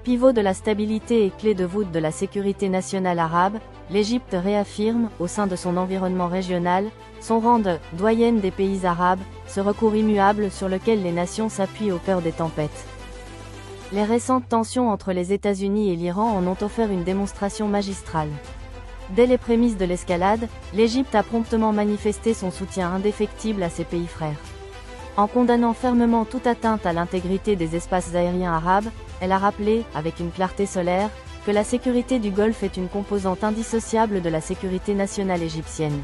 Pivot de la stabilité et clé de voûte de la sécurité nationale arabe, l'Égypte réaffirme, au sein de son environnement régional, son rang de « doyenne des pays arabes », ce recours immuable sur lequel les nations s'appuient au cœur des tempêtes. Les récentes tensions entre les États-Unis et l'Iran en ont offert une démonstration magistrale. Dès les prémices de l'escalade, l'Égypte a promptement manifesté son soutien indéfectible à ses pays frères. En condamnant fermement toute atteinte à l'intégrité des espaces aériens arabes, elle a rappelé, avec une clarté solaire, que la sécurité du Golfe est une composante indissociable de la sécurité nationale égyptienne.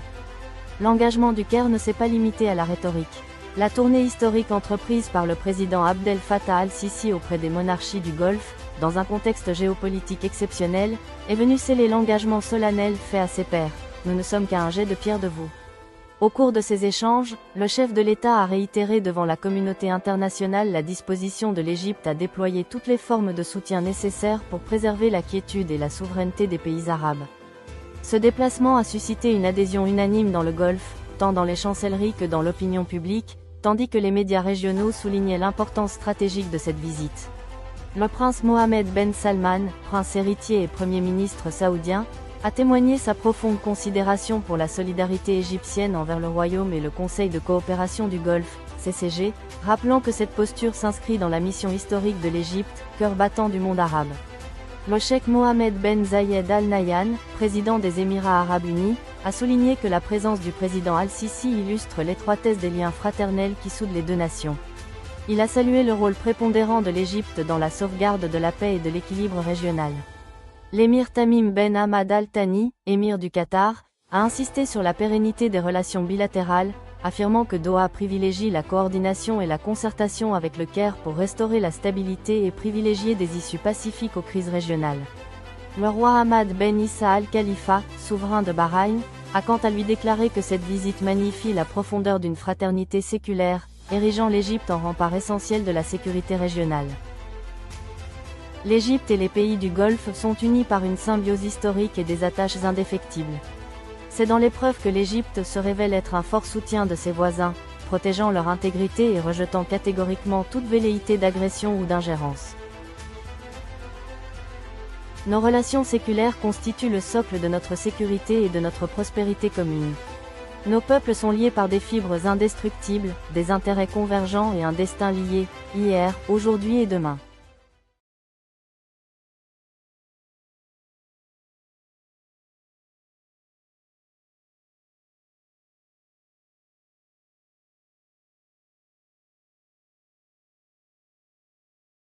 L'engagement du Caire ne s'est pas limité à la rhétorique. La tournée historique entreprise par le président Abdel Fattah al-Sisi auprès des monarchies du Golfe, dans un contexte géopolitique exceptionnel, est venue sceller l'engagement solennel fait à ses pairs. Nous ne sommes qu'à un jet de pierre de vous. Au cours de ces échanges, le chef de l'État a réitéré devant la communauté internationale la disposition de l'Égypte à déployer toutes les formes de soutien nécessaires pour préserver la quiétude et la souveraineté des pays arabes. Ce déplacement a suscité une adhésion unanime dans le Golfe, tant dans les chancelleries que dans l'opinion publique, tandis que les médias régionaux soulignaient l'importance stratégique de cette visite. Le prince Mohammed Ben Salman, prince héritier et premier ministre saoudien, a témoigné sa profonde considération pour la solidarité égyptienne envers le Royaume et le Conseil de coopération du Golfe, CCG, rappelant que cette posture s'inscrit dans la mission historique de l'Égypte, cœur battant du monde arabe. Le cheikh Mohammed Ben Zayed Al Nahyan, président des Émirats arabes unis, a souligné que la présence du président Al-Sisi illustre l'étroitesse des liens fraternels qui soudent les deux nations. Il a salué le rôle prépondérant de l'Égypte dans la sauvegarde de la paix et de l'équilibre régional. L'émir Tamim Ben Hamad Al Thani, émir du Qatar, a insisté sur la pérennité des relations bilatérales, affirmant que Doha privilégie la coordination et la concertation avec le Caire pour restaurer la stabilité et privilégier des issues pacifiques aux crises régionales. Le roi Hamad Ben Issa Al Khalifa, souverain de Bahreïn, a quant à lui déclaré que cette visite magnifie la profondeur d'une fraternité séculaire, érigeant l'Égypte en rempart essentiel de la sécurité régionale. L'Égypte et les pays du Golfe sont unis par une symbiose historique et des attaches indéfectibles. C'est dans l'épreuve que l'Égypte se révèle être un fort soutien de ses voisins, protégeant leur intégrité et rejetant catégoriquement toute velléité d'agression ou d'ingérence. Nos relations séculaires constituent le socle de notre sécurité et de notre prospérité commune. Nos peuples sont liés par des fibres indestructibles, des intérêts convergents et un destin lié, hier, aujourd'hui et demain.